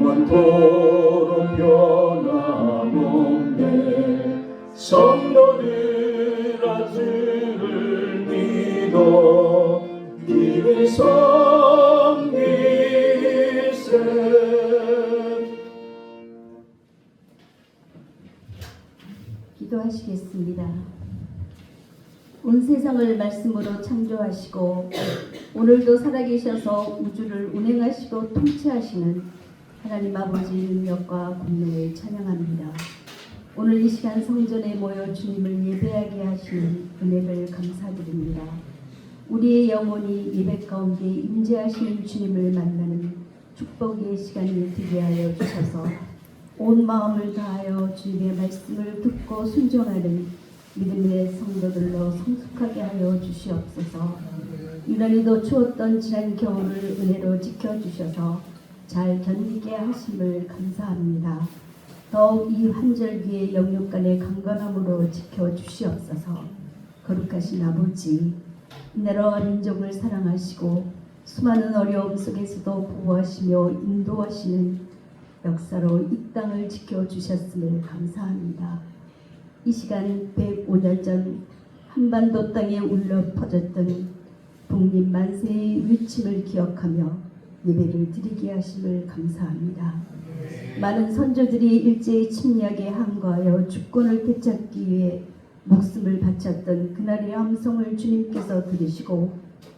영원토록 변함없네. 성도들아 주를 믿어 길을 섬기세. 기도하시겠습니다. 온 세상을 말씀으로 창조하시고 오늘도 살아계셔서 우주를 운행하시고 통치하시는 하나님 아버지 능력과 권능을 찬양합니다. 오늘 이 시간 성전에 모여 주님을 예배하게 하시는 은혜를 감사드립니다. 우리의 영혼이 예배 가운데 임재하시는 주님을 만나는 축복의 시간이 되게 하여 주셔서 온 마음을 다하여 주님의 말씀을 듣고 순종하는 믿음의 성도들로 성숙하게 하여 주시옵소서. 유난히도 추웠던 지난 겨울을 은혜로 지켜주셔서 잘 견디게 하심을 감사합니다. 더욱 이 환절기의 영육간의 강건함으로 지켜주시옵소서. 거룩하신 아버지, 이 나라와 민족을 사랑하시고 수많은 어려움 속에서도 보호하시며 인도하시는 역사로 이 땅을 지켜주셨음을 감사합니다. 이 시간 105년 전 한반도 땅에 울려 퍼졌던 독립 만세의 위침을 기억하며 예배를 드리게 하심을 감사합니다. 많은 선조들이 일제의 침략에 항거하여 주권을 되찾기 위해 목숨을 바쳤던 그날의 함성을 주님께서 들으시고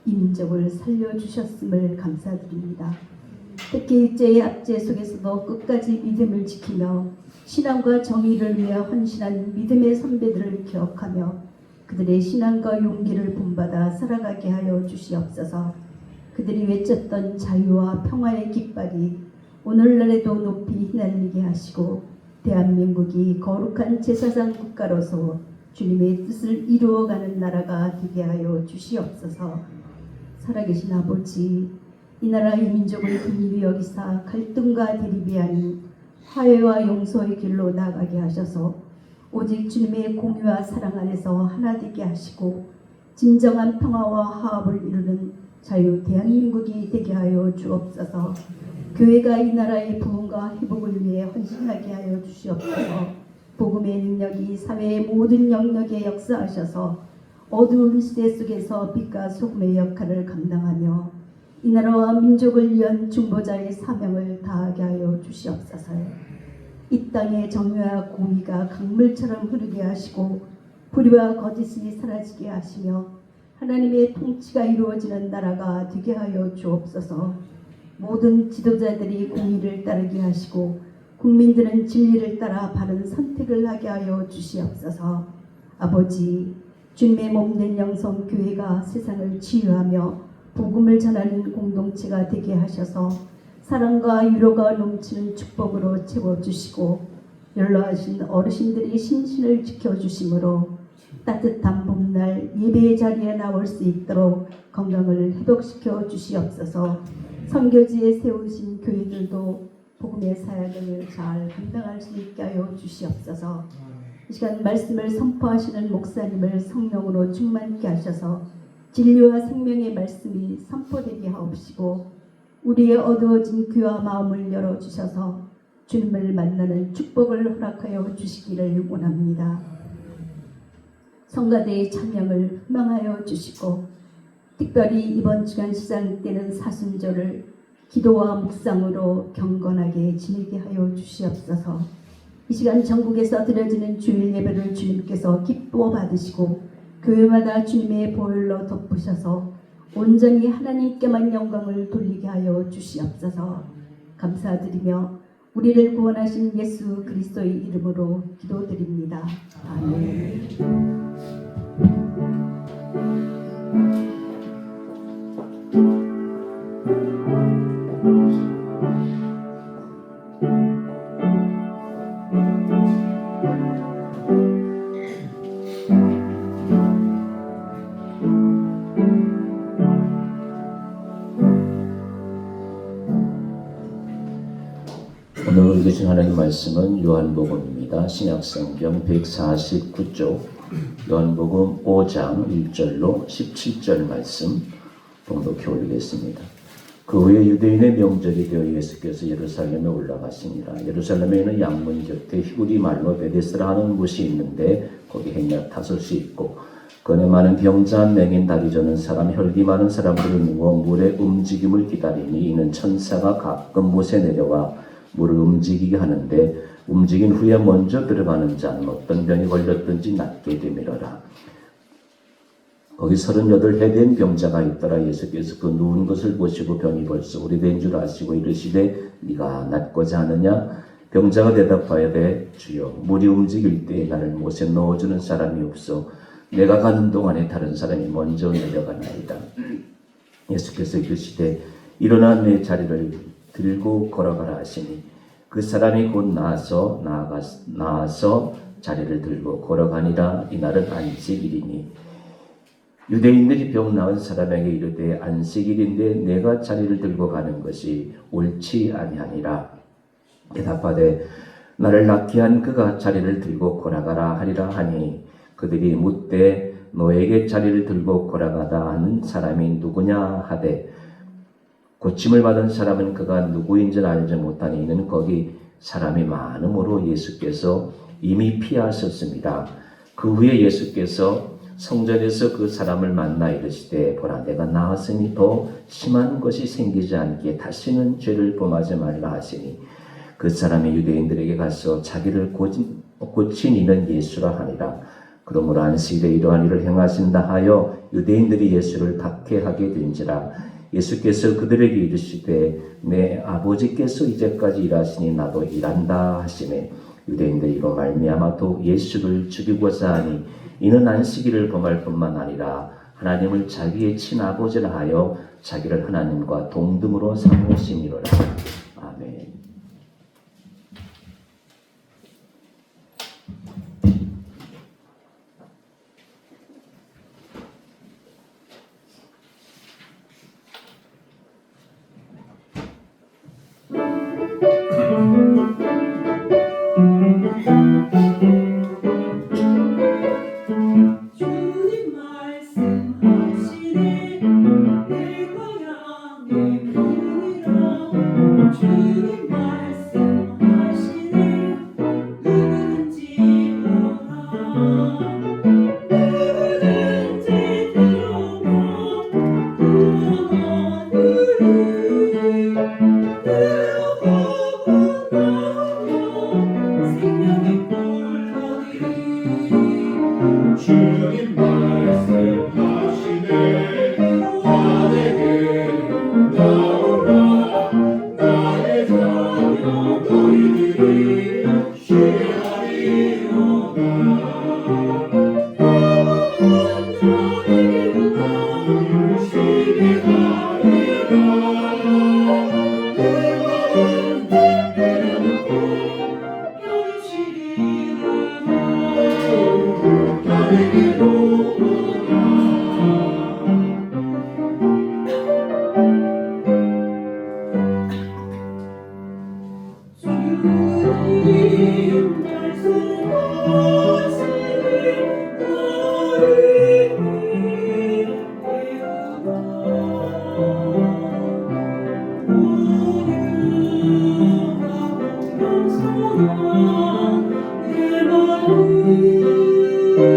이 민족을 살려주셨음을 감사드립니다. 특히 일제의 압제 속에서도 끝까지 믿음을 지키며 신앙과 정의를 위해 헌신한 믿음의 선배들을 기억하며 그들의 신앙과 용기를 본받아 살아가게 하여 주시옵소서. 그들이 외쳤던 자유와 평화의 깃발이 오늘날에도 높이 휘날리게 하시고 대한민국이 거룩한 제사장 국가로서 주님의 뜻을 이루어가는 나라가 되게 하여 주시옵소서. 살아계신 아버지, 이 나라 이 민족을 긍휼히 여기사 갈등과 대립이 아닌 화해와 용서의 길로 나아가게 하셔서 오직 주님의 공유와 사랑 안에서 하나 되게 하시고 진정한 평화와 화합을 이루는 자유 대한민국이 되게 하여 주옵소서. 교회가 이 나라의 부흥과 회복을 위해 헌신하게 하여 주시옵소서. 복음의 능력이 사회의 모든 영역에 역사하셔서 어두운 시대 속에서 빛과 소금의 역할을 감당하며 이 나라와 민족을 위한 중보자의 사명을 다하게 하여 주시옵소서. 이 땅의 정의와 공의가 강물처럼 흐르게 하시고 불의와 거짓이 사라지게 하시며 하나님의 통치가 이루어지는 나라가 되게 하여 주옵소서. 모든 지도자들이 공의를 따르게 하시고 국민들은 진리를 따라 바른 선택을 하게 하여 주시옵소서. 아버지, 주님의 몸된 영성 교회가 세상을 치유하며 복음을 전하는 공동체가 되게 하셔서 사랑과 위로가 넘치는 축복으로 채워주시고 연로하신 어르신들이 심신을 지켜주심으로 따뜻한 봄날 예배의 자리에 나올 수 있도록 건강을 회복시켜 주시옵소서. 선교지에 세우신 교회들도 복음의 사역을 잘 감당할 수 있게 하여 주시옵소서. 이 시간 말씀을 선포하시는 목사님을 성령으로 충만케 하셔서 진리와 생명의 말씀이 선포되게 하옵시고 우리의 어두워진 귀와 마음을 열어주셔서 주님을 만나는 축복을 허락하여 주시기를 원합니다. 성가대의 찬양을 희망하여 주시고 특별히 이번 주간 시장 때는 사순절을 기도와 묵상으로 경건하게 지내게 하여 주시옵소서. 이 시간 전국에서 드려지는 주일 예배를 주님께서 기뻐 받으시고 교회마다 주님의 보혈로 덮으셔서 온전히 하나님께만 영광을 돌리게 하여 주시옵소서. 감사드리며 우리를 구원하신 예수 그리스도의 이름으로 기도드립니다. 아멘. 오늘 읽으신 하나님 말씀은 요한복음입니다. 신약성경 149쪽 요한복음 5장 1절로 17절 말씀 봉독해 올리겠습니다. 그 후에 유대인의 명절이 되어 예수께서 예루살렘에 올라가시니라. 예루살렘에 있는 양문 곁에 히브리 말로 베데스라 하는 곳이 있는데 거기 행렬 타설이 있고 그네 많은 병자 맹인 다리 저는 사람 혈기 많은 사람들을 누워 물의 움직임을 기다리니 이는 천사가 가끔 못에 내려와 물을 움직이게 하는데 움직인 후에 먼저 들어가는 자는 어떤 병이 걸렸든지 낫게 되밀어라. 거기 38해 된 병자가 있더라. 예수께서 그 누운 것을 보시고 병이 벌써 오래된 줄 아시고 이르시되 네가 낫고자 하느냐? 병자가 대답하여되 주여 물이 움직일 때 나를 못에 넣어주는 사람이 없어 내가 가는 동안에 다른 사람이 먼저 내려가나이다. 예수께서 이르시되 일어나 내 자리를 들고 걸어가라 하시니 그 사람이 곧 나아서 자리를 들고 걸어가니라. 이날은 안식일이니 유대인들이 병 나은 사람에게 이르되 안식일인데 내가 자리를 들고 가는 것이 옳지 아니하니라. 대답하되 나를 낳게 한 그가 자리를 들고 걸어가라 하리라 하니 그들이 묻되 너에게 자리를 들고 걸어가다 하는 사람이 누구냐 하되 고침을 받은 사람은 그가 누구인지는 알지 못하니 이는 거기 사람이 많음으로 예수께서 이미 피하셨습니다. 그 후에 예수께서 성전에서 그 사람을 만나 이르시되 보라 내가 나았으니 더 심한 것이 생기지 않게 다시는 죄를 범하지 말라 하시니 그 사람이 유대인들에게 가서 자기를 고친 이는 예수라 하니라. 그러므로 안식일에 이러한 일을 행하신다 하여 유대인들이 예수를 박해하게 된지라. 예수께서 그들에게 이르시되 내 아버지께서 이제까지 일하시니 나도 일한다 하시매 유대인들이 이로 말미암아 또 예수를 죽이고자 하니 이는 안식일을 범할 뿐만 아니라 하나님을 자기의 친아버지라 하여 자기를 하나님과 동등으로 삼으심이로라. 아멘. 주님 말씀하시네 내가 양의 길이라 주님 말씀하시네 누구든지 오라 누구든지 들어와 들어가고 나면 생명의 꿀거리 주님 말씀하시네 나에게 나오라 나의 자녀 너희들이 쉬게 하리로다 나에게 나를 쉬게 하리라 내 마음 내려놓고 여기 쉬리라 주님 말씀하시니 너희들이 오류하고 겸손한 내 마음 주님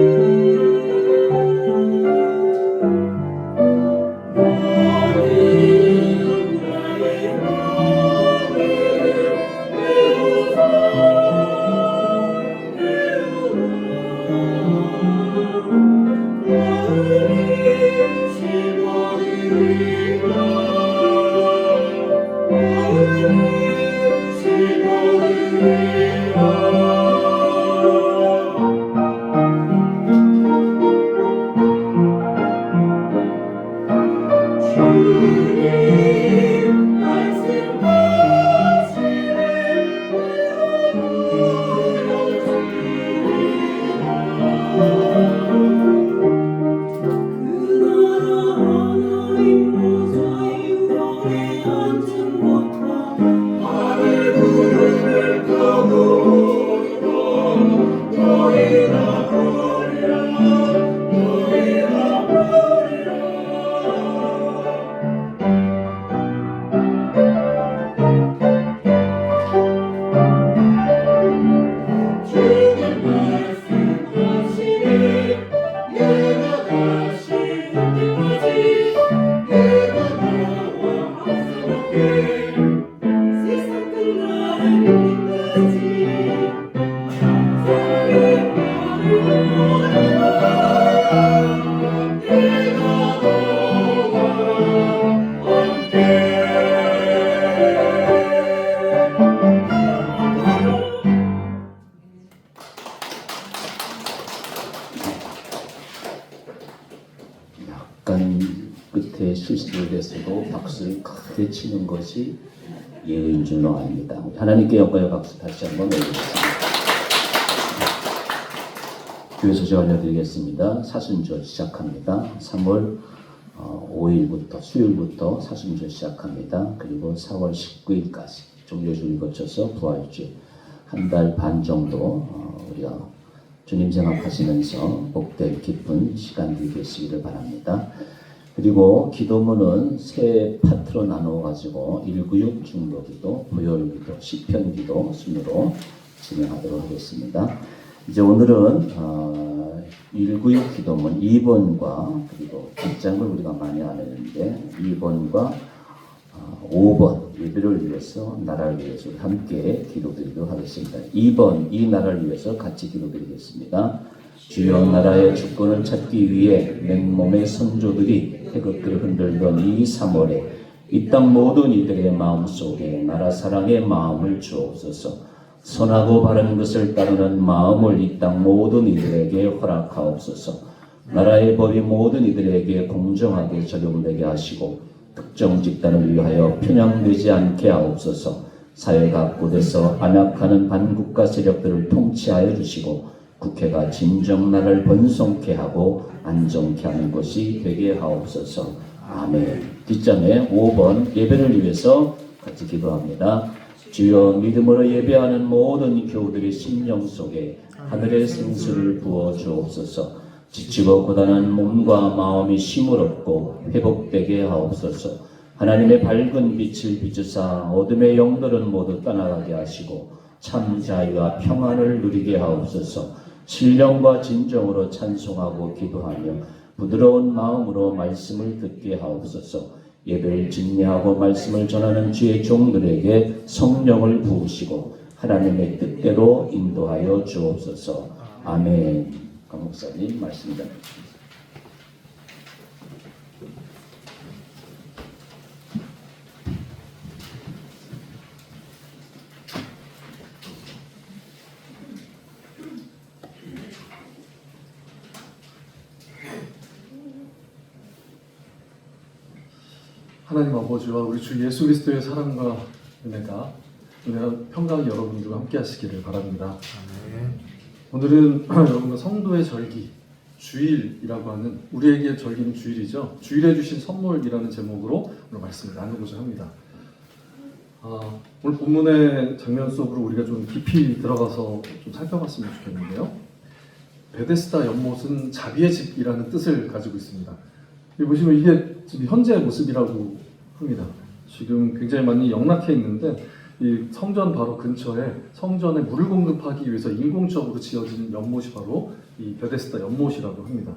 약간 끝에 실수를 했어도 박수를 크게 치는 것이 예의인 줄로 압니다. 하나님께 영광의 박수 다시 한번 올리겠습니다. 교회 소식 알려드리겠습니다. 사순절 시작합니다. 3월 5일부터 수요일부터 사순절 시작합니다. 그리고 4월 19일까지 종료주를 거쳐서 부활주 한 달 반 정도 우리가 주님 생각하시면서 복된 기쁜 시간들이 되시기를 바랍니다. 그리고 기도문은 세 파트로 나누어가지고 196 중보기도, 보혈기도, 시편기도 순으로 진행하도록 하겠습니다. 이제 오늘은 196 기도문 2번과 그리고 뒷장을 우리가 많이 안 했는데 2번과 5번 예배를 위해서 나라를 위해서 함께 기도드리도록 하겠습니다. 2번 이 나라를 위해서 같이 기도드리겠습니다. 주여 나라의 주권을 찾기 위해 맨몸의 선조들이 태극기를 흔들던 이 3월에 이 땅 모든 이들의 마음속에 나라 사랑의 마음을 주옵소서. 선하고 바른 것을 따르는 마음을 이 땅 모든 이들에게 허락하옵소서. 나라의 법이 모든 이들에게 공정하게 적용되게 하시고 특정 집단을 위하여 편향되지 않게 하옵소서. 사회 각곳에서 안악하는 반국가 세력들을 통치하여 주시고 국회가 진정 나라를 번성케 하고 안정케 하는 것이 되게 하옵소서. 아멘. 뒷장에 5번 예배를 위해서 같이 기도합니다. 주여 믿음으로 예배하는 모든 교우들의 심령 속에 하늘의 생수를 부어 주옵소서. 지치고 고단한 몸과 마음이 쉼을 얻고 회복되게 하옵소서. 하나님의 밝은 빛을 비추사 어둠의 영들은 모두 떠나가게 하시고 참 자유와 평안을 누리게 하옵소서. 신령과 진정으로 찬송하고 기도하며 부드러운 마음으로 말씀을 듣게 하옵소서. 예배를 진리하고 말씀을 전하는 주의 종들에게 성령을 부으시고 하나님의 뜻대로 인도하여 주옵소서. 아멘. 강 목사님 말씀 전해주십시오. 하나님 아버지와 우리 주 예수 그리스도의 사랑과 은혜가 평강 여러분들과 함께 하시기를 바랍니다. 오늘은 여러분과 성도의 절기, 주일이라고 하는 우리에게 절기는 주일이죠. 주일에 주신 선물이라는 제목으로 오늘 말씀을 나누고자 합니다. 오늘 본문의 장면 속으로 우리가 좀 깊이 들어가서 좀 살펴봤으면 좋겠는데요. 베데스다 연못은 자비의 집이라는 뜻을 가지고 있습니다. 여기 보시면 이게 지금 현재의 모습이라고 합니다. 지금 굉장히 많이 영락해 있는데 이 성전 바로 근처에 성전에 물을 공급하기 위해서 인공적으로 지어진 연못이 바로 이 베데스다 연못이라고 합니다.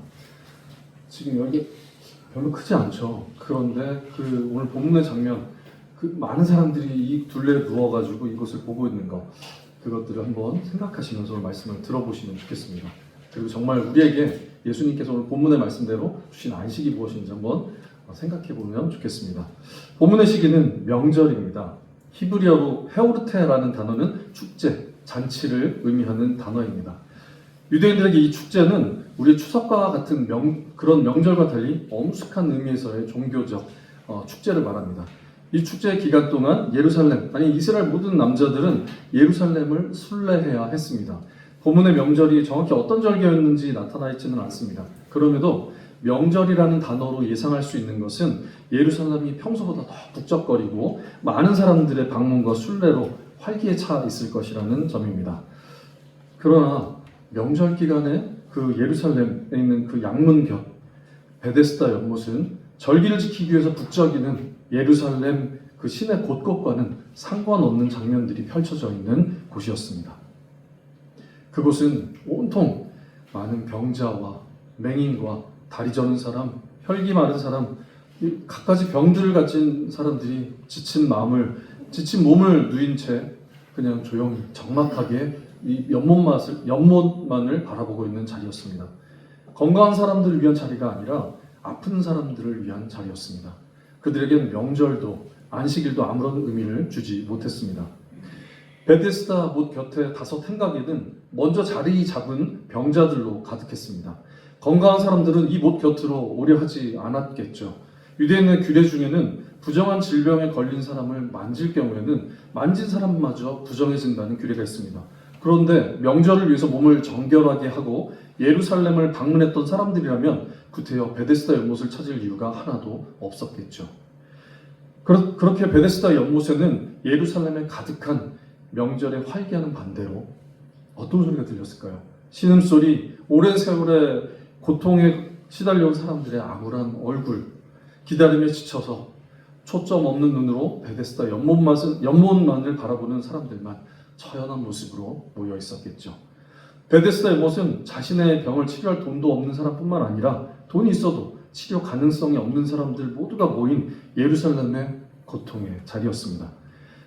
지금 여기 별로 크지 않죠. 그런데 그 오늘 본문의 장면, 그 많은 사람들이 이 둘레에 누워가지고 이것을 보고 있는 것, 그것들을 한번 생각하시면서 말씀을 들어보시면 좋겠습니다. 그리고 정말 우리에게 예수님께서 오늘 본문의 말씀대로 주신 안식이 무엇인지 한번 생각해 보면 좋겠습니다. 본문의 시기는 명절입니다. 히브리어로 헤오르테라는 단어는 축제, 잔치를 의미하는 단어입니다. 유대인들에게 이 축제는 우리의 추석과 같은 그런 명절과 달리 엄숙한 의미에서의 종교적 축제를 말합니다. 이 축제의 기간 동안 예루살렘, 아니 이스라엘 모든 남자들은 예루살렘을 순례해야 했습니다. 본문의 명절이 정확히 어떤 절기였는지 나타나 있지는 않습니다. 그럼에도 명절이라는 단어로 예상할 수 있는 것은 예루살렘이 평소보다 더 북적거리고 많은 사람들의 방문과 순례로 활기에 차 있을 것이라는 점입니다. 그러나 명절 기간에 그 예루살렘에 있는 그 양문벽 베데스다 연못은 절기를 지키기 위해서 북적이는 예루살렘 그 시내 곳곳과는 상관없는 장면들이 펼쳐져 있는 곳이었습니다. 그곳은 온통 많은 병자와 맹인과 다리 저는 사람, 혈기 마른 사람, 갖가지 병들을 가진 사람들이 지친 몸을 누인 채 그냥 조용히 적막하게 이 연못만을 바라보고 있는 자리였습니다. 건강한 사람들을 위한 자리가 아니라 아픈 사람들을 위한 자리였습니다. 그들에겐 명절도 안식일도 아무런 의미를 주지 못했습니다. 베데스다 못 곁에 다섯 행각에는 먼저 자리 잡은 병자들로 가득했습니다. 건강한 사람들은 이 못 곁으로 오려 하지 않았겠죠. 유대인의 규례 중에는 부정한 질병에 걸린 사람을 만질 경우에는 만진 사람마저 부정해진다는 규례가 있습니다. 그런데 명절을 위해서 몸을 정결하게 하고 예루살렘을 방문했던 사람들이라면 구태여 베데스다 연못을 찾을 이유가 하나도 없었겠죠. 그렇게 베데스다 연못에는 예루살렘에 가득한 명절의 활기하는 반대로 어떤 소리가 들렸을까요? 신음소리, 오랜 세월의 고통에 시달려온 사람들의 암울한 얼굴, 기다림에 지쳐서 초점 없는 눈으로 베데스다 연못만을 바라보는 사람들만 처연한 모습으로 모여 있었겠죠. 베데스다 연못은 자신의 병을 치료할 돈도 없는 사람뿐만 아니라 돈이 있어도 치료 가능성이 없는 사람들 모두가 모인 예루살렘의 고통의 자리였습니다.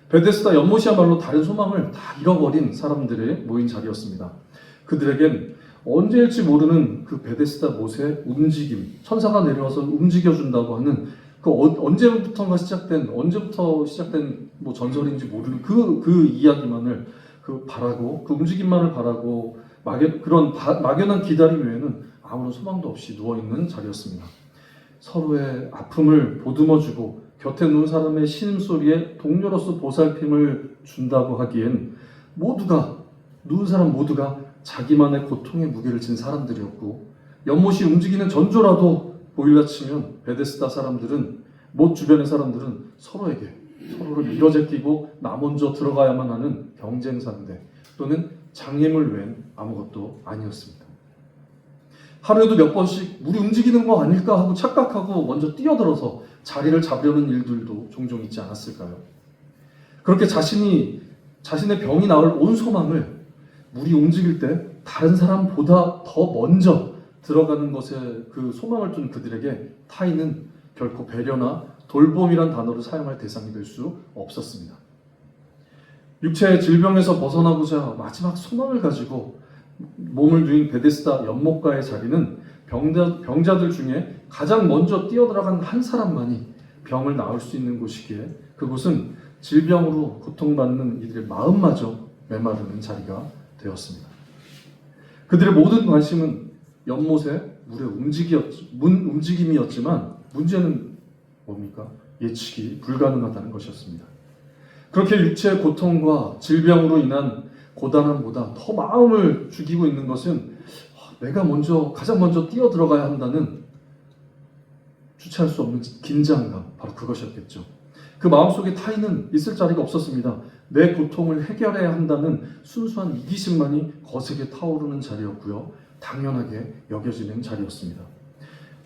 베데스다 연못이야말로 다른 소망을 다 잃어버린 사람들의 모인 자리였습니다. 그들에겐 언제일지 모르는 그 베데스다 못의 움직임, 천사가 내려와서 움직여준다고 하는 그 언제부터 시작된 뭐 전설인지 모르는 그 이야기만을 바라고 그 움직임만을 바라고 그런 막연한 기다림 외에는 아무런 소망도 없이 누워 있는 자리였습니다. 서로의 아픔을 보듬어주고 곁에 누운 사람의 신음소리에 동료로서 보살핌을 준다고 하기엔 누운 사람 모두가 자기만의 고통의 무게를 진 사람들이었고 연못이 움직이는 전조라도 보일라 치면 베데스다 사람들은 못 주변의 사람들은 서로를 밀어제끼고 나 먼저 들어가야만 하는 경쟁 상대 또는 장애물 외엔 아무것도 아니었습니다. 하루에도 몇 번씩 물이 움직이는 거 아닐까 하고 착각하고 먼저 뛰어들어서 자리를 잡으려는 일들도 종종 있지 않았을까요? 그렇게 자신의 병이 나을 온 소망을 물이 움직일 때 다른 사람보다 더 먼저 들어가는 것에 그 소망을 둔 그들에게 타인은 결코 배려나 돌봄이란 단어를 사용할 대상이 될 수 없었습니다. 육체의 질병에서 벗어나고자 마지막 소망을 가지고 몸을 누인 베데스다 연못가의 자리는 병자들 중에 가장 먼저 뛰어들어간 한 사람만이 병을 나을 수 있는 곳이기에 그곳은 질병으로 고통받는 이들의 마음마저 메마르는 자리가 되었습니다. 그들의 모든 관심은 연못의 물의 움직임이었지만 문제는 뭡니까? 예측이 불가능하다는 것이었습니다. 그렇게 육체의 고통과 질병으로 인한 고단함보다 더 마음을 죽이고 있는 것은 내가 가장 먼저 뛰어들어가야 한다는 주체할 수 없는 긴장감, 바로 그것이었겠죠. 그 마음속에 타인은 있을 자리가 없었습니다. 내 고통을 해결해야 한다는 순수한 이기심만이 거세게 타오르는 자리였고요. 당연하게 여겨지는 자리였습니다.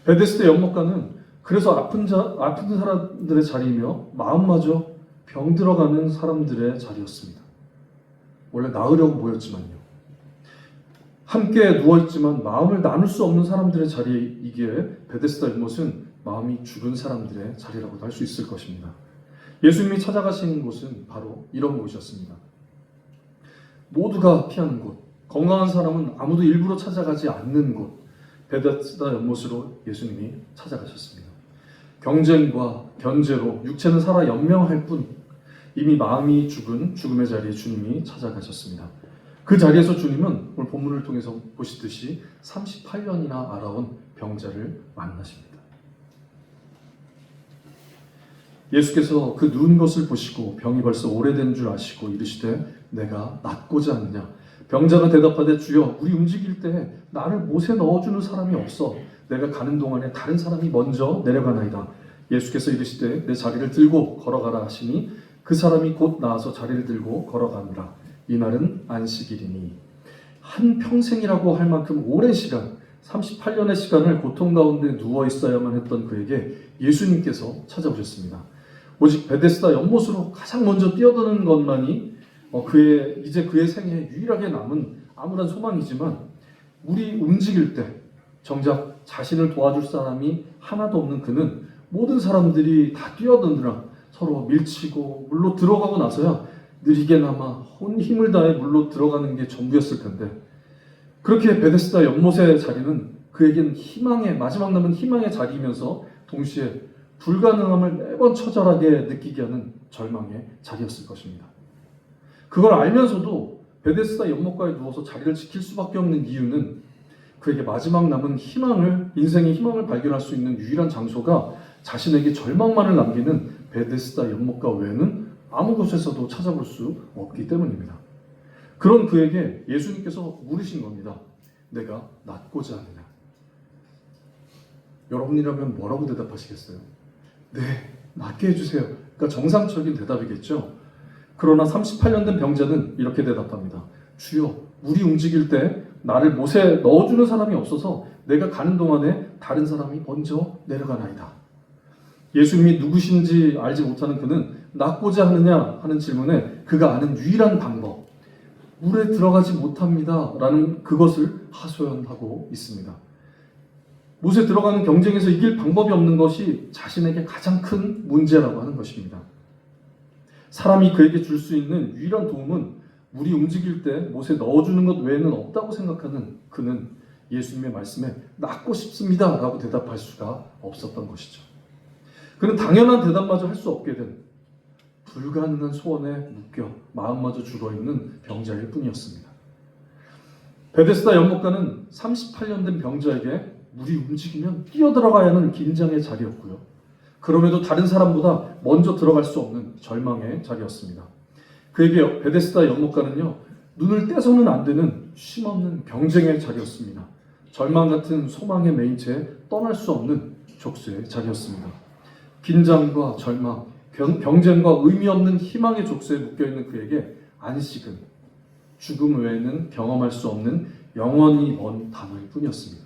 베데스다 연못가는 그래서 아픈 사람들의 자리이며 마음마저 병들어가는 사람들의 자리였습니다. 원래 나으려고 모였지만요. 함께 누워있지만 마음을 나눌 수 없는 사람들의 자리이기에 베데스다 연못은 마음이 죽은 사람들의 자리라고도 할 수 있을 것입니다. 예수님이 찾아가신 곳은 바로 이런 곳이었습니다. 모두가 피하는 곳, 건강한 사람은 아무도 일부러 찾아가지 않는 곳, 베데스다 연못으로 예수님이 찾아가셨습니다. 경쟁과 견제로 육체는 살아 연명할 뿐 이미 마음이 죽은 죽음의 자리에 주님이 찾아가셨습니다. 그 자리에서 주님은 오늘 본문을 통해서 보시듯이 38년이나 알아온 병자를 만나십니다. 예수께서 그 누운 것을 보시고 병이 벌써 오래된 줄 아시고 이르시되 내가 낫고자 하느냐. 병자가 대답하되 주여 우리 움직일 때 나를 못에 넣어주는 사람이 없어. 내가 가는 동안에 다른 사람이 먼저 내려가나이다. 예수께서 이르시되 내 자리를 들고 걸어가라 하시니 그 사람이 곧 나와서 자리를 들고 걸어가느라. 이날은 안식일이니. 한 평생이라고 할 만큼 오랜 시간 38년의 시간을 고통 가운데 누워 있어야만 했던 그에게 예수님께서 찾아오셨습니다. 오직 베데스다 연못으로 가장 먼저 뛰어드는 것만이 그의 생애에 유일하게 남은 암울한 소망이지만 물이 움직일 때 정작 자신을 도와줄 사람이 하나도 없는 그는 모든 사람들이 다 뛰어드느라 서로 밀치고 물로 들어가고 나서야 느리게나마 온 힘을 다해 물로 들어가는 게 전부였을 텐데 그렇게 베데스다 연못의 자리는 그에겐 희망의 마지막 남은 희망의 자리이면서 동시에 불가능함을 매번 처절하게 느끼게 하는 절망의 자리였을 것입니다. 그걸 알면서도 베데스다 연못가에 누워서 자리를 지킬 수밖에 없는 이유는 그에게 마지막 남은 희망을 인생의 희망을 발견할 수 있는 유일한 장소가 자신에게 절망만을 남기는 베데스다 연못가 외에는 아무 곳에서도 찾아볼 수 없기 때문입니다. 그런 그에게 예수님께서 물으신 겁니다. 내가 낫고자 하느냐? 여러분이라면 뭐라고 대답하시겠어요? 네, 낫게 해주세요. 그러니까 정상적인 대답이겠죠. 그러나 38년 된 병자는 이렇게 대답합니다. 주여, 물이 움직일 때 나를 못에 넣어주는 사람이 없어서 내가 가는 동안에 다른 사람이 먼저 내려가나이다. 예수님이 누구신지 알지 못하는 그는 낫고자 하느냐 하는 질문에 그가 아는 유일한 방법, 물에 들어가지 못합니다 라는 그것을 하소연하고 있습니다. 못에 들어가는 경쟁에서 이길 방법이 없는 것이 자신에게 가장 큰 문제라고 하는 것입니다. 사람이 그에게 줄 수 있는 유일한 도움은 물이 움직일 때 못에 넣어주는 것 외에는 없다고 생각하는 그는 예수님의 말씀에 낫고 싶습니다 라고 대답할 수가 없었던 것이죠. 그는 당연한 대답마저 할 수 없게 된 불가능한 소원에 묶여 마음마저 죽어있는 병자일 뿐이었습니다. 베데스다 연못가는 38년 된 병자에게 물이 움직이면 뛰어들어가야 하는 긴장의 자리였고요. 그럼에도 다른 사람보다 먼저 들어갈 수 없는 절망의 자리였습니다. 그에게 베데스다 연못가는요, 눈을 떼서는 안 되는 쉼없는 경쟁의 자리였습니다. 절망 같은 소망에 매인 채 떠날 수 없는 족쇄의 자리였습니다. 긴장과 절망, 경쟁과 의미 없는 희망의 족쇄에 묶여있는 그에게 안식은 죽음 외에는 경험할 수 없는 영원히 먼 단어일 뿐이었습니다.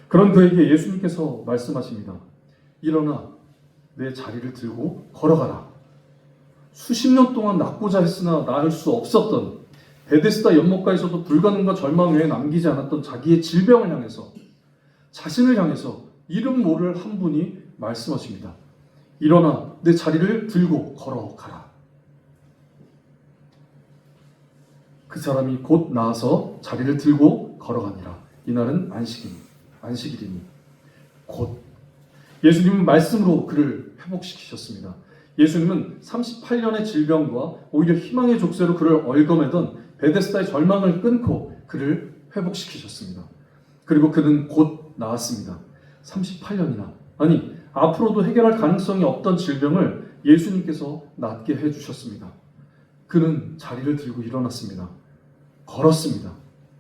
그런 그에게 예수님께서 말씀하십니다. 일어나 내 자리를 들고 걸어가라. 수십 년 동안 낫고자 했으나 나을 수 없었던 베데스다 연못가에서도 불가능과 절망 외에 남기지 않았던 자기의 질병을 향해서 자신을 향해서 이름 모를 한 분이 말씀하십니다. 일어나 내 자리를 들고 걸어가라. 그 사람이 곧 나아서 자리를 들고 걸어가니라. 이날은 안식일이니 곧 예수님은 말씀으로 그를 회복시키셨습니다. 예수님은 38년의 질병과 오히려 희망의 족쇄로 그를 얽어매던 베데스다의 절망을 끊고 그를 회복시키셨습니다. 그리고 그는 곧 나았습니다. 38년이나 아니 앞으로도 해결할 가능성이 없던 질병을 예수님께서 낫게 해주셨습니다. 그는 자리를 들고 일어났습니다. 걸었습니다.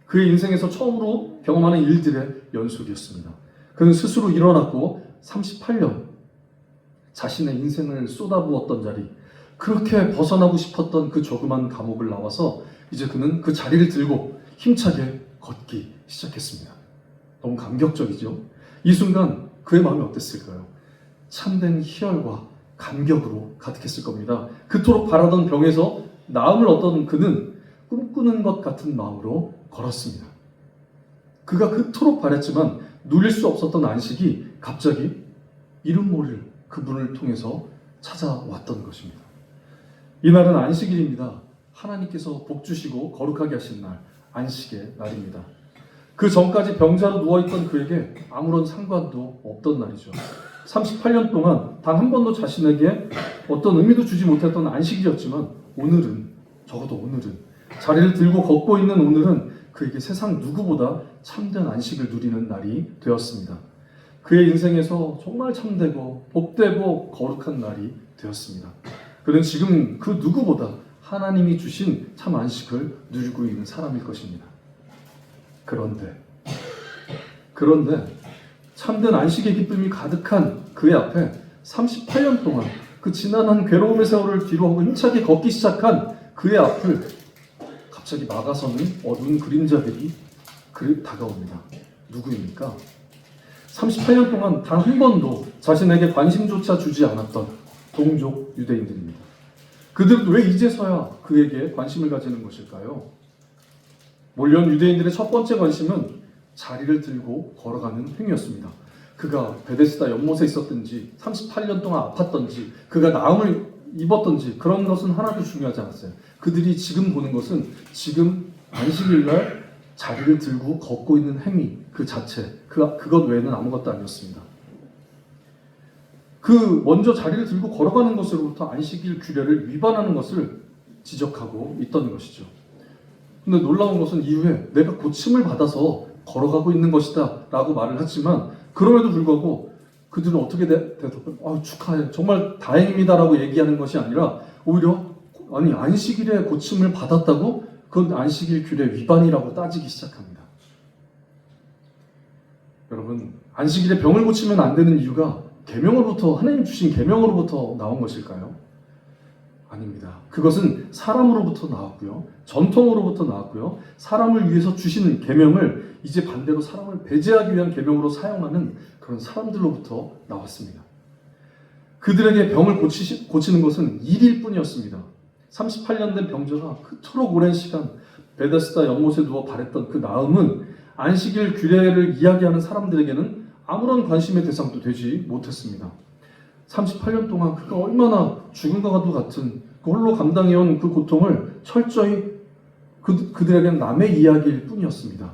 그의 인생에서 처음으로 경험하는 일들의 연속이었습니다. 그는 스스로 일어났고 38년 자신의 인생을 쏟아부었던 자리, 그렇게 벗어나고 싶었던 그 조그만 감옥을 나와서 이제 그는 그 자리를 들고 힘차게 걷기 시작했습니다. 너무 감격적이죠? 이 순간 그의 마음이 어땠을까요? 참된 희열과 감격으로 가득했을 겁니다. 그토록 바라던 병에서 나음을 얻던 그는 꿈꾸는 것 같은 마음으로 걸었습니다. 그가 그토록 바랬지만 누릴 수 없었던 안식이 갑자기 이름 모를 그분을 통해서 찾아왔던 것입니다. 이날은 안식일입니다. 하나님께서 복 주시고 거룩하게 하신 날, 안식의 날입니다. 그 전까지 병자로 누워있던 그에게 아무런 상관도 없던 날이죠. 38년 동안 단 한 번도 자신에게 어떤 의미도 주지 못했던 안식이었지만 오늘은, 적어도 오늘은, 자리를 들고 걷고 있는 오늘은 그에게 세상 누구보다 참된 안식을 누리는 날이 되었습니다. 그의 인생에서 정말 참되고 복되고 거룩한 날이 되었습니다. 그는 지금 그 누구보다 하나님이 주신 참 안식을 누리고 있는 사람일 것입니다. 그런데 참된 안식의 기쁨이 가득한 그의 앞에 38년 동안 그 지난한 괴로움의 세월을 뒤로하고 힘차게 걷기 시작한 그의 앞을 갑자기 막아서는 어두운 그림자들이 다가옵니다. 누구입니까? 38년 동안 단 한 번도 자신에게 관심조차 주지 않았던 동족 유대인들입니다. 그들은 왜 이제서야 그에게 관심을 가지는 것일까요? 몰려온 유대인들의 첫 번째 관심은 자리를 들고 걸어가는 행위였습니다. 그가 베데스다 연못에 있었든지 38년 동안 아팠던지 그가 나음을 입었던지 그런 것은 하나도 중요하지 않았어요. 그들이 지금 보는 것은 지금 안식일날 자리를 들고 걷고 있는 행위 그 자체, 그것 외에는 아무것도 아니었습니다. 그 먼저 자리를 들고 걸어가는 것으로부터 안식일 규례를 위반하는 것을 지적하고 있던 것이죠. 근데 놀라운 것은 이후에 내가 고침을 받아서 걸어가고 있는 것이다 라고 말을 하지만 그럼에도 불구하고 그들은 어떻게 대답을 축하해 정말 다행입니다 라고 얘기하는 것이 아니라 오히려 아니 안식일에 고침을 받았다고 그건 안식일 규례 위반이라고 따지기 시작합니다. 여러분 안식일에 병을 고치면 안 되는 이유가 계명으로부터 하나님 주신 계명으로부터 나온 것일까요? 아닙니다. 그것은 사람으로부터 나왔고요. 전통으로부터 나왔고요. 사람을 위해서 주시는 계명을 이제 반대로 사람을 배제하기 위한 계명으로 사용하는 그런 사람들로부터 나왔습니다. 그들에게 병을 고치는 것은 일일 뿐이었습니다. 38년 된 병자가 그토록 오랜 시간 베데스다 연못에 누워 바랬던 그 나음은 안식일 규례를 이야기하는 사람들에게는 아무런 관심의 대상도 되지 못했습니다. 38년 동안 그가 얼마나 죽음과도 같은 그 홀로 감당해온 그 고통을 철저히 그들에게는 남의 이야기일 뿐이었습니다.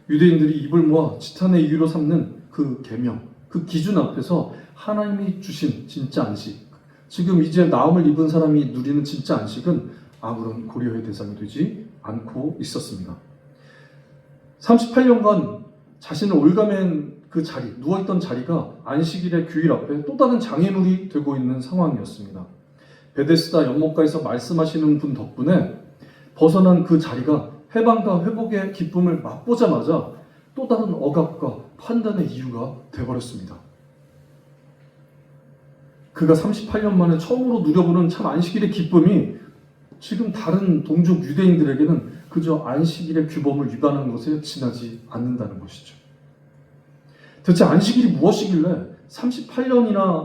유대인들이 입을 모아 지탄의 이유로 삼는 그 계명, 그 기준 앞에서 하나님이 주신 진짜 안식, 지금 이제 나음을 입은 사람이 누리는 진짜 안식은 아무런 고려의 대상이 되지 않고 있었습니다. 38년간 자신을 올가맨 그 자리, 누워있던 자리가 안식일의 규율 앞에 또 다른 장애물이 되고 있는 상황이었습니다. 베데스다 연못가에서 말씀하시는 분 덕분에 벗어난 그 자리가 해방과 회복의 기쁨을 맛보자마자 또 다른 억압과 판단의 이유가 되어버렸습니다. 그가 38년 만에 처음으로 누려보는 참 안식일의 기쁨이 지금 다른 동족 유대인들에게는 그저 안식일의 규범을 위반하는 것에 지나지 않는다는 것이죠. 대체 안식일이 무엇이길래 38년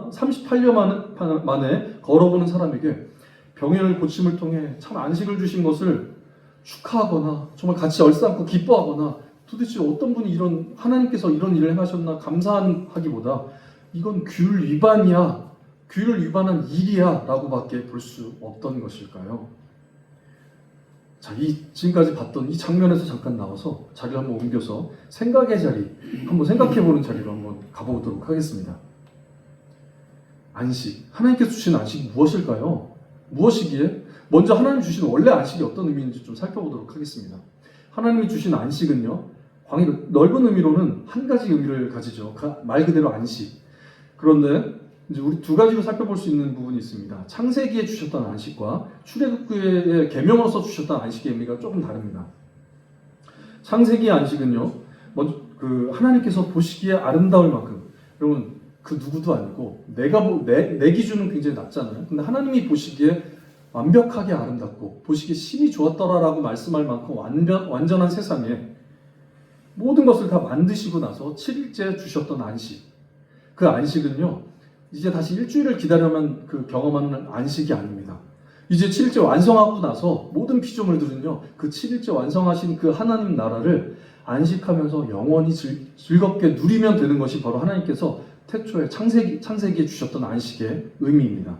만에 걸어보는 사람에게 병의 고침을 통해 참 안식을 주신 것을 축하하거나 정말 같이 얼싸안고 기뻐하거나 도대체 어떤 분이 이런 하나님께서 이런 일을 행하셨나 감사하기보다 이건 규율 위반이야, 규율을 위반한 일이야 라고밖에 볼 수 없던 것일까요? 자, 지금까지 봤던 이 장면에서 잠깐 나와서 자리를 한번 옮겨서 생각의 자리, 한번 생각해보는 자리로 한번 가보도록 하겠습니다. 안식, 하나님께서 주신 안식이 무엇일까요? 무엇이기에? 먼저 하나님 주신 원래 안식이 어떤 의미인지 좀 살펴보도록 하겠습니다. 하나님이 주신 안식은요, 넓은 의미로는 한 가지 의미를 가지죠. 말 그대로 안식. 그런데 이제 우리 두 가지로 살펴볼 수 있는 부분이 있습니다. 창세기에 주셨던 안식과 출애굽기의 계명으로서 주셨던 안식의 의미가 조금 다릅니다. 창세기의 안식은요, 먼저 하나님께서 보시기에 아름다울 만큼, 여러분 그 누구도 아니고 내 기준은 굉장히 낮잖아요. 근데 하나님이 보시기에 완벽하게 아름답고 보시기에 심히 좋았더라라고 말씀할 만큼 완전한 세상에 모든 것을 다 만드시고 나서 7일째 주셨던 안식. 그 안식은요, 이제 다시 일주일을 기다려만 경험하는 안식이 아닙니다. 이제 7일째 완성하고 나서 모든 피조물들은요, 그 7일째 완성하신 그 하나님 나라를 안식하면서 영원히 즐겁게 누리면 되는 것이 바로 하나님께서 태초에 창세기에 주셨던 안식의 의미입니다.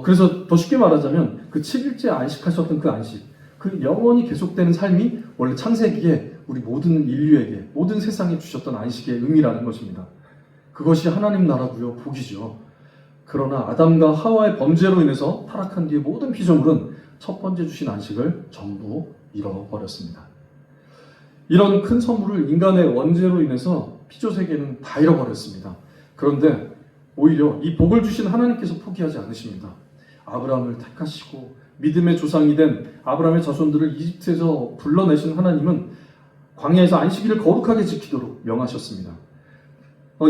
그래서 더 쉽게 말하자면 그 7일째 안식하셨던 그 안식, 그 영원히 계속되는 삶이 원래 창세기에 우리 모든 인류에게, 모든 세상에 주셨던 안식의 의미라는 것입니다. 그것이 하나님 나라고요, 복이죠. 그러나 아담과 하와의 범죄로 인해서 타락한 뒤에 모든 피조물은 첫 번째 주신 안식을 전부 잃어버렸습니다. 이런 큰 선물을 인간의 원죄로 인해서 피조세계는 다 잃어버렸습니다. 그런데 오히려 이 복을 주신 하나님께서 포기하지 않으십니다. 아브라함을 택하시고 믿음의 조상이 된 아브라함의 자손들을 이집트에서 불러내신 하나님은 광야에서 안식일을 거룩하게 지키도록 명하셨습니다.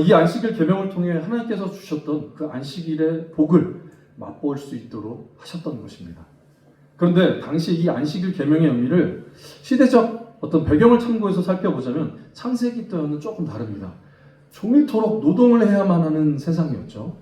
이 안식일 계명을 통해 하나님께서 주셨던 그 안식일의 복을 맛볼 수 있도록 하셨던 것입니다. 그런데 당시 이 안식일 계명의 의미를 시대적 어떤 배경을 참고해서 살펴보자면 창세기 때와는 조금 다릅니다. 종일토록 노동을 해야만 하는 세상이었죠.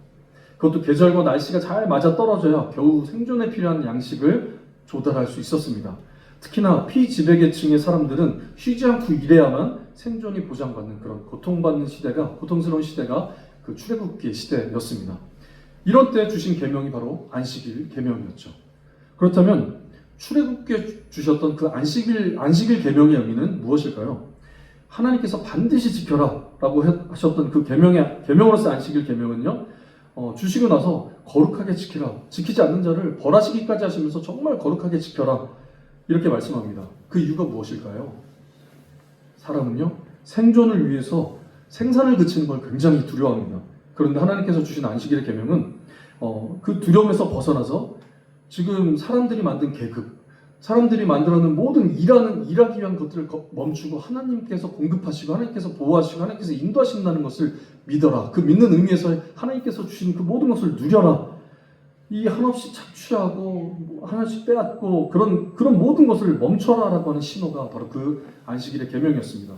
그것도 계절과 날씨가 잘 맞아 떨어져야 겨우 생존에 필요한 양식을 조달할 수 있었습니다. 특히나 피지배계층의 사람들은 쉬지 않고 일해야만 생존이 보장받는 그런 고통스러운 시대가 그 출애굽기의 시대였습니다. 이런 때 주신 계명이 바로 안식일 계명이었죠. 그렇다면 출애굽기에 주셨던 그 안식일 계명의 의미는 무엇일까요? 하나님께서 반드시 지켜라라고 하셨던 그 계명으로서 안식일 계명은요, 주시고 나서 거룩하게 지키라, 지키지 않는 자를 벌하시기까지 하시면서 정말 거룩하게 지켜라, 이렇게 말씀합니다. 그 이유가 무엇일까요? 사람은요, 생존을 위해서 생산을 그치는 걸 굉장히 두려워합니다. 그런데 하나님께서 주신 안식일의 계명은 그 두려움에서 벗어나서 지금 사람들이 만든 계급, 사람들이 만들어놓은 모든 일하기 위한 것들을 멈추고 하나님께서 공급하시고 하나님께서 보호하시고 하나님께서 인도하신다는 것을 믿어라. 그 믿는 의미에서 하나님께서 주신 그 모든 것을 누려라. 이 한없이 착취하고 하나씩 빼앗고 그런 모든 것을 멈춰라라고 하는 신호가 바로 그 안식일의 계명이었습니다.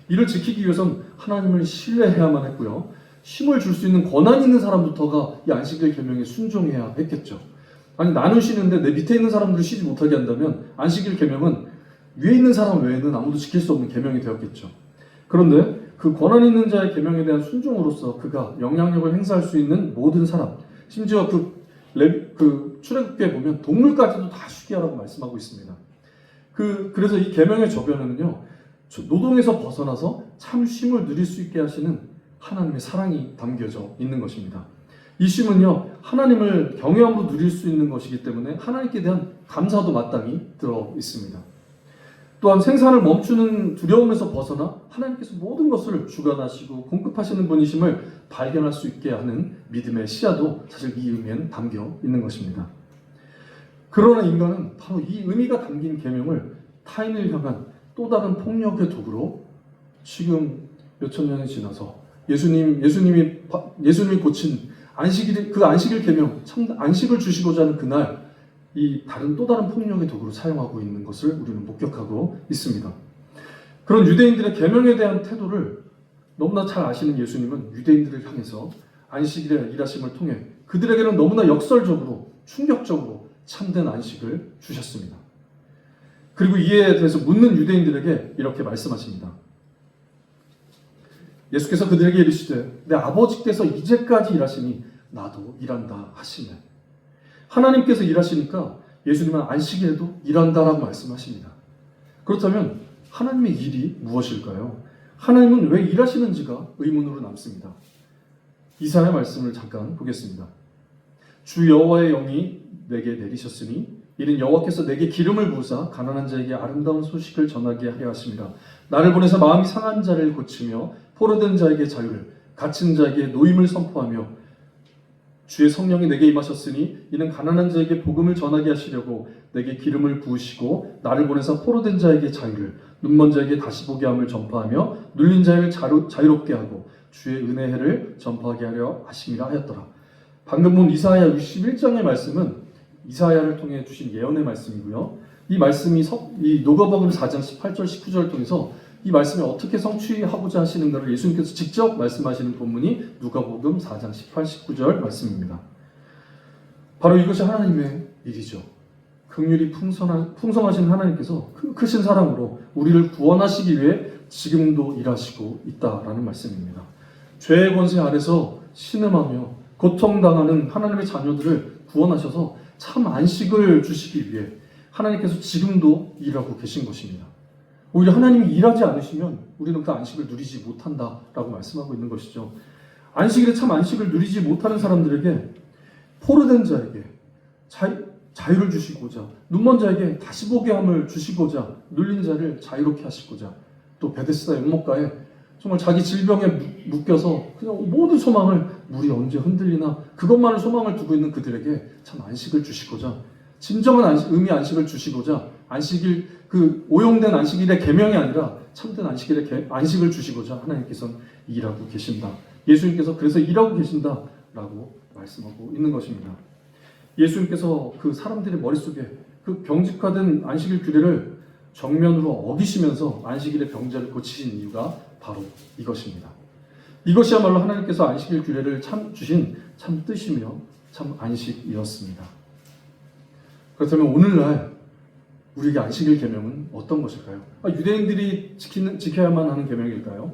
이를 지키기 위해선 하나님을 신뢰해야만 했고요. 쉼을 줄 수 있는 권한 있는 사람부터가 이 안식일 계명에 순종해야 했겠죠. 아니, 나는 쉬는데 내 밑에 있는 사람들을 쉬지 못하게 한다면 안식일 계명은 위에 있는 사람 외에는 아무도 지킬 수 없는 계명이 되었겠죠. 그런데 그 권한 있는 자의 계명에 대한 순종으로서 그가 영향력을 행사할 수 있는 모든 사람, 심지어 그 출애굽기에 보면 동물까지도 다 쉬게 하라고 말씀하고 있습니다. 그래서 이 계명의 저변에는요, 노동에서 벗어나서 참 쉼을 누릴 수 있게 하시는 하나님의 사랑이 담겨져 있는 것입니다. 이 쉼은요, 하나님을 경외함으로 누릴 수 있는 것이기 때문에 하나님께 대한 감사도 마땅히 들어 있습니다. 또한 생산을 멈추는 두려움에서 벗어나 하나님께서 모든 것을 주관하시고 공급하시는 분이심을 발견할 수 있게 하는 믿음의 시야도 사실 이 의미에는 담겨 있는 것입니다. 그러나 인간은 바로 이 의미가 담긴 계명을 타인을 향한 또 다른 폭력의 도구로 지금 몇천 년이 지나서 예수님이 고친 안식일 계명, 참 안식을 주시고자 하는 그날 이 또 다른 폭력의 도구로 사용하고 있는 것을 우리는 목격하고 있습니다. 그런 유대인들의 계명에 대한 태도를 너무나 잘 아시는 예수님은 유대인들을 향해서 안식일의 일하심을 통해 그들에게는 너무나 역설적으로 충격적으로 참된 안식을 주셨습니다. 그리고 이에 대해서 묻는 유대인들에게 이렇게 말씀하십니다. 예수께서 그들에게 이르시되 내 아버지께서 이제까지 일하시니 나도 일한다 하시네. 하나님께서 일하시니까 예수님은 안식일에도 일한다라고 말씀하십니다. 그렇다면 하나님의 일이 무엇일까요? 하나님은 왜 일하시는지가 의문으로 남습니다. 이사야 말씀을 잠깐 보겠습니다. 주 여호와의 영이 내게 내리셨으니 이는 여호와께서 내게 기름을 부으사 가난한 자에게 아름다운 소식을 전하게 하려 하심이라. 나를 보내서 마음이 상한 자를 고치며 포로된 자에게 자유를, 갇힌 자에게 노임을 선포하며 주의 성령이 내게 임하셨으니 이는 가난한 자에게 복음을 전하게 하시려고 내게 기름을 부으시고 나를 보내서 포로된 자에게 자유를, 눈먼 자에게 다시 보게 함을 전파하며 눌린 자를 자유롭게 하고 주의 은혜의 해를 전파하게 하려 하심이라 하였더라. 방금 본 이사야 61장의 말씀은 이사야를 통해 주신 예언의 말씀이고요. 이 말씀이 이 누가복음 4장 18절 19절을 통해서 이 말씀을 어떻게 성취하고자 하시는가를 예수님께서 직접 말씀하시는 본문이 누가복음 4장 18, 19절 말씀입니다. 바로 이것이 하나님의 일이죠. 긍휼이 풍성하신 하나님께서 크신 사랑으로 우리를 구원하시기 위해 지금도 일하시고 있다라는 말씀입니다. 죄의 권세 아래서 신음하며 고통당하는 하나님의 자녀들을 구원하셔서 참 안식을 주시기 위해 하나님께서 지금도 일하고 계신 것입니다. 오히려 하나님이 일하지 않으시면 우리는 그 안식을 누리지 못한다라고 말씀하고 있는 것이죠. 안식일에 참 안식을 누리지 못하는 사람들에게, 포로된 자에게 자유를 주시고자, 눈먼 자에게 다시 보게 함을 주시고자, 눌린 자를 자유롭게 하시고자, 또 베데스다 연못가에 정말 자기 질병에 묶여서 그냥 모든 소망을 물이 언제 흔들리나 그것만을 소망을 두고 있는 그들에게 참 안식을 주시고자, 진정한 의미 안식을 주시고자, 안식일 그 오용된 안식일의 계명이 아니라 참된 안식을 주시고자 하나님께서는 일하고 계신다. 예수님께서 그래서 일하고 계신다라고 말씀하고 있는 것입니다. 예수님께서 그 사람들의 머릿속에 그 병직화된 안식일 규례를 정면으로 어기시면서 안식일의 병자를 고치신 이유가 바로 이것입니다. 이것이야말로 하나님께서 안식일 규례를 주신 참 뜻이며 참 안식이었습니다. 그렇다면 오늘날 우리에게 안식일 계명은 어떤 것일까요? 유대인들이 지켜야만 하는 계명일까요?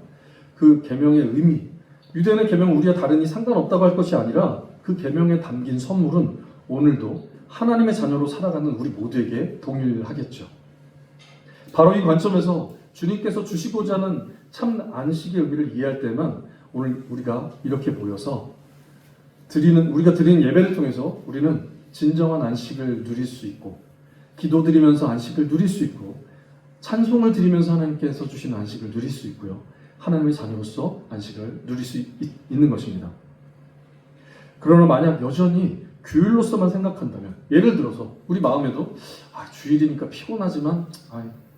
그 계명의 의미, 유대인의 계명은 우리와 다르니 상관없다고 할 것이 아니라 그 계명에 담긴 선물은 오늘도 하나님의 자녀로 살아가는 우리 모두에게 동일하겠죠. 바로 이 관점에서 주님께서 주시고자 하는 참 안식의 의미를 이해할 때만 오늘 우리가 이렇게 모여서 우리가 드리는 예배를 통해서 우리는 진정한 안식을 누릴 수 있고, 기도드리면서 안식을 누릴 수 있고, 찬송을 드리면서 하나님께서 주신 안식을 누릴 수 있고요. 하나님의 자녀로서 안식을 누릴 수 있는 것입니다. 그러나 만약 여전히 규율로서만 생각한다면, 예를 들어서 우리 마음에도 주일이니까 피곤하지만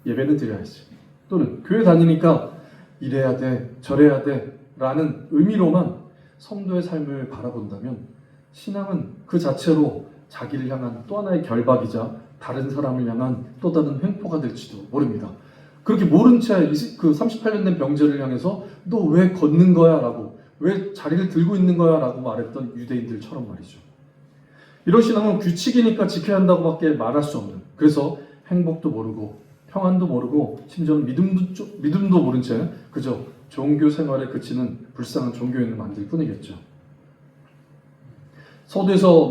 예배는 드려야지, 또는 교회 다니니까 이래야 돼, 저래야 돼 라는 의미로만 성도의 삶을 바라본다면 신앙은 그 자체로 자기를 향한 또 하나의 결박이자 다른 사람을 향한 또 다른 횡포가 될지도 모릅니다. 그렇게 모른 채 그 38년 된 병자를 향해서 너 왜 걷는 거야? 라고, 왜 자리를 들고 있는 거야? 라고 말했던 유대인들처럼 말이죠. 이런 신앙은 규칙이니까 지켜야 한다고밖에 말할 수 없는, 그래서 행복도 모르고 평안도 모르고 심지어는 믿음도 모른 채 그저 종교 생활에 그치는 불쌍한 종교인을 만들 뿐이겠죠. 서두에서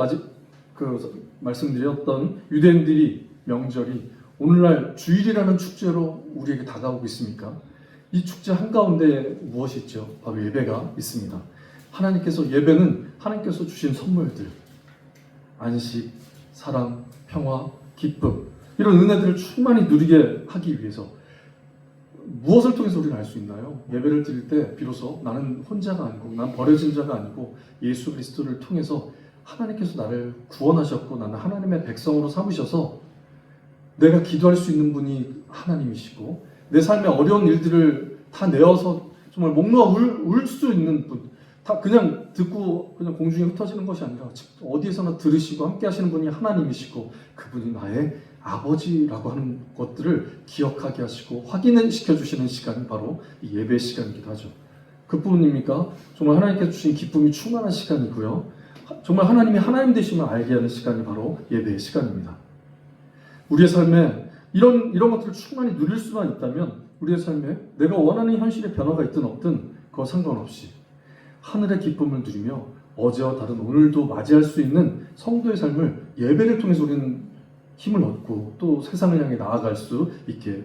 말씀드렸던 유대인들이 명절이 오늘날 주일이라는 축제로 우리에게 다가오고 있습니까? 이 축제 한가운데 무엇이 있죠? 바로 예배가 있습니다. 예배는 하나님께서 주신 선물들, 안식, 사랑, 평화, 기쁨, 이런 은혜들을 충만히 누리게 하기 위해서 무엇을 통해서 우리는 알 수 있나요? 예배를 드릴 때 비로소 나는 혼자가 아니고, 난 버려진 자가 아니고 예수 그리스도를 통해서 하나님께서 나를 구원하셨고 나는 하나님의 백성으로 삼으셔서 내가 기도할 수 있는 분이 하나님이시고, 내 삶의 어려운 일들을 다 내어서 정말 목 놓아 울 수 있는 분, 다 그냥 듣고 그냥 공중에 흩어지는 것이 아니라 어디에서나 들으시고 함께 하시는 분이 하나님이시고, 그분이 나의 아버지라고 하는 것들을 기억하게 하시고 확인시켜 주시는 시간이 바로 이 예배 시간이기도 하죠. 그뿐입니까? 정말 하나님께서 주신 기쁨이 충만한 시간이고요. 정말 하나님이 하나님 되심을 알게 하는 시간이 바로 예배의 시간입니다. 우리의 삶에 이런 것들을 충만히 누릴 수만 있다면, 우리의 삶에 내가 원하는 현실의 변화가 있든 없든 그거 상관없이 하늘의 기쁨을 누리며 어제와 다른 오늘도 맞이할 수 있는 성도의 삶을 예배를 통해서 우리는 힘을 얻고 또 세상을 향해 나아갈 수 있게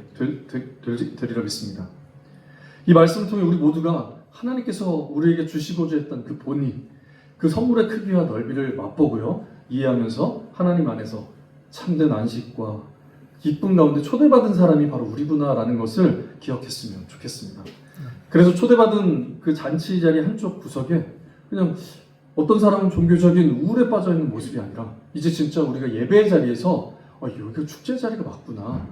되리라 믿습니다. 이 말씀을 통해 우리 모두가 하나님께서 우리에게 주시고자 했던 그 본의, 그 선물의 크기와 넓이를 맛보고요, 이해하면서 하나님 안에서 참된 안식과 기쁨 가운데 초대받은 사람이 바로 우리구나라는 것을 기억했으면 좋겠습니다. 그래서 초대받은 그 잔치 자리 한쪽 구석에 그냥 어떤 사람은 종교적인 우울에 빠져있는 모습이 아니라 이제 진짜 우리가 예배의 자리에서 여기가 축제 자리가 맞구나,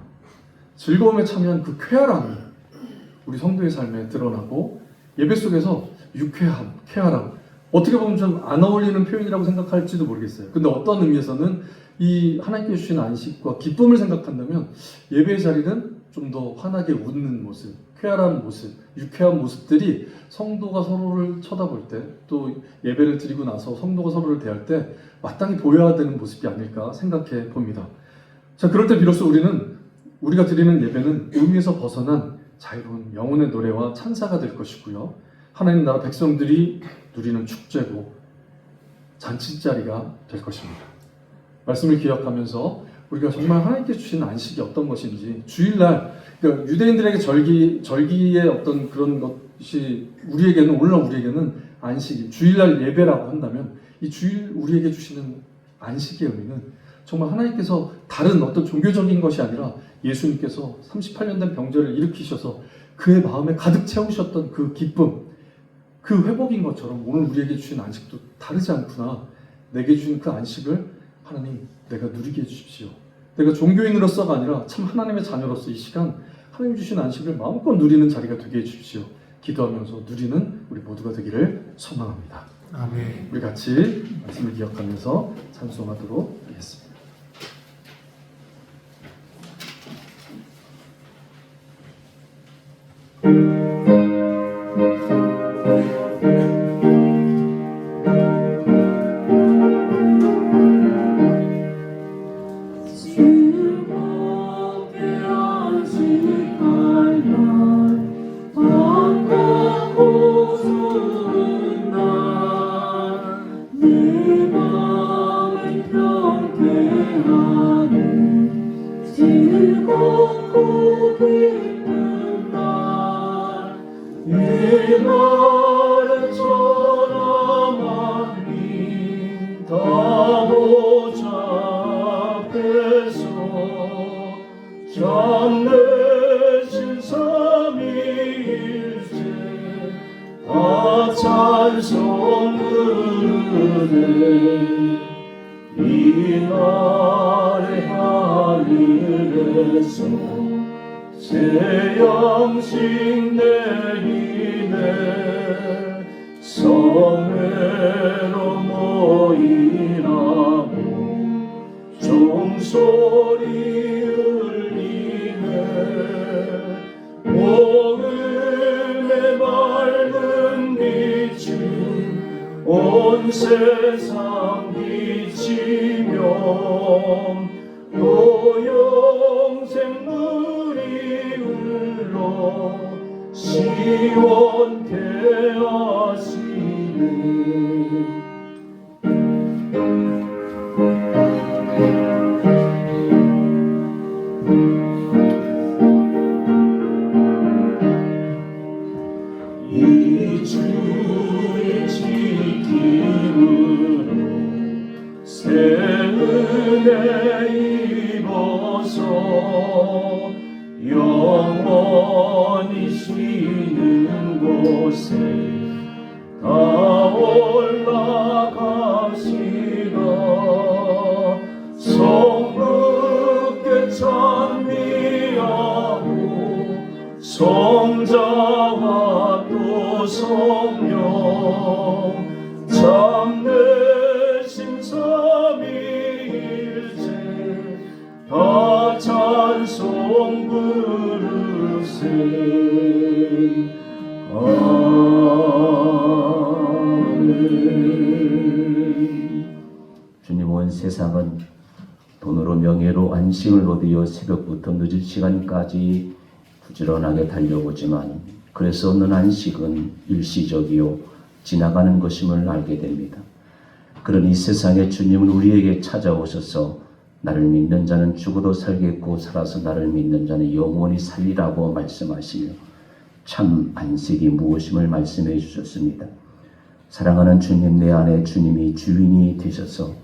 즐거움에 참여한 그 쾌활함이 우리 성도의 삶에 드러나고, 예배 속에서 유쾌함, 쾌활함, 어떻게 보면 좀 안 어울리는 표현이라고 생각할지도 모르겠어요. 근데 어떤 의미에서는 이 하나님께 주신 안식과 기쁨을 생각한다면 예배의 자리는 좀 더 환하게 웃는 모습, 쾌활한 모습, 유쾌한 모습들이 성도가 서로를 쳐다볼 때, 또 예배를 드리고 나서 성도가 서로를 대할 때 마땅히 보여야 되는 모습이 아닐까 생각해 봅니다. 자, 그럴 때 비로소 우리가 드리는 예배는 의미에서 벗어난 자유로운 영혼의 노래와 찬사가 될 것이고요, 하나님 나라 백성들이 누리는 축제고 잔치자리가 될 것입니다. 말씀을 기억하면서 우리가 정말 하나님께 주신 안식이 어떤 것인지, 주일날, 그러니까 유대인들에게 절기의 어떤 그런 것이 오늘날 우리에게는 안식이, 주일날 예배라고 한다면 이 주일 우리에게 주시는 안식의 의미는 정말 하나님께서 다른 어떤 종교적인 것이 아니라 예수님께서 38년 된 병자를 일으키셔서 그의 마음에 가득 채우셨던 그 기쁨, 그 회복인 것처럼 오늘 우리에게 주신 안식도 다르지 않구나. 내게 주신 그 안식을 하나님 내가 누리게 해주십시오. 내가 종교인으로서가 아니라 참 하나님의 자녀로서 이 시간 하나님 주신 안식을 마음껏 누리는 자리가 되게 해주십시오. 기도하면서 누리는 우리 모두가 되기를 소망합니다. 아멘. 우리 같이 말씀을 기억하면서 찬송하도록 하겠습니다. 내 찬송 부르네 이날의 하늘에서 새 양식 내리네 성회로 모이라고 종소리 울리네 복음의 맑은 빛이 온 세상 비치며 또 영생 물이 흘러 시원케 하시네 이 주의 지킴으로 새 은혜 입어서 영원히 쉬는 곳에 다 올라가시라 성부께 찬미하고 성자와 또 성령 참되신 삼위일체 다 찬송 부르세 아멘. 주님 온 세상은 돈으로 명예로 안식을 얻으려 새벽부터 늦은 시간까지 부지런하게 달려오지만 그래서 얻는 안식은 일시적이요 지나가는 것임을 알게 됩니다. 그런 이 세상에 주님은 우리에게 찾아오셔서 나를 믿는 자는 죽어도 살겠고 살아서 나를 믿는 자는 영원히 살리라고 말씀하시며 참 안식이 무엇임을 말씀해 주셨습니다. 사랑하는 주님, 내 안에 주님이 주인이 되셔서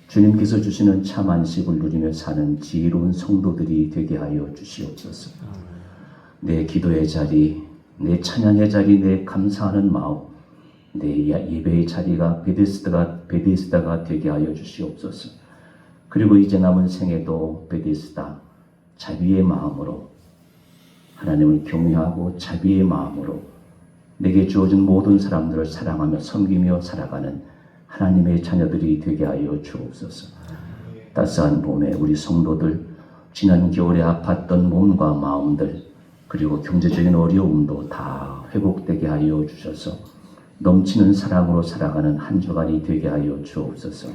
주님께서 주시는 참 안식을 누리며 사는 지혜로운 성도들이 되게 하여 주시옵소서. 내 기도의 자리, 내 찬양의 자리, 내 감사하는 마음, 내 예배의 자리가 베데스다가 되게 하여 주시옵소서. 그리고 이제 남은 생에도 베데스다, 자비의 마음으로 하나님을 경외하고 자비의 마음으로 내게 주어진 모든 사람들을 사랑하며 섬기며 살아가는 하나님의 자녀들이 되게 하여 주옵소서. 따스한 봄에 우리 성도들, 지난 겨울에 아팠던 몸과 마음들, 그리고 경제적인 어려움도 다 회복되게 하여 주셔서 넘치는 사랑으로 살아가는 한 주간이 되게 하여 주옵소서.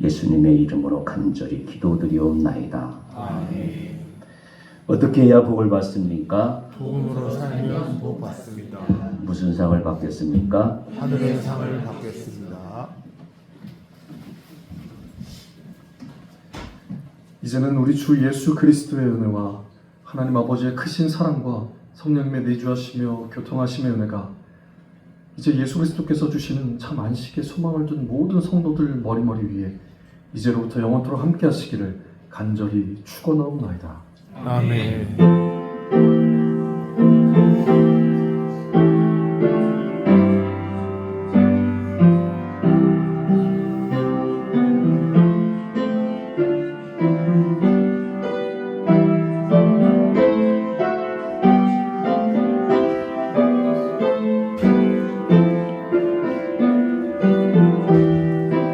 예수님의 이름으로 간절히 기도드리옵나이다. 아멘. 어떻게 해야 복을 받습니까? 복음으로 살면 복 받습니다. 무슨 상을 받겠습니까? 하늘의 상을 받겠습니다. 이제는 우리 주 예수 그리스도의 은혜와 하나님 아버지의 크신 사랑과 성령님의 내주하시며 교통하심의 은혜가 이제 예수 그리스도께서 주시는 참 안식의 소망을 둔 모든 성도들 머리머리 위에 이제로부터 영원토록 함께 하시기를 간절히 축원하옵나이다. 아멘.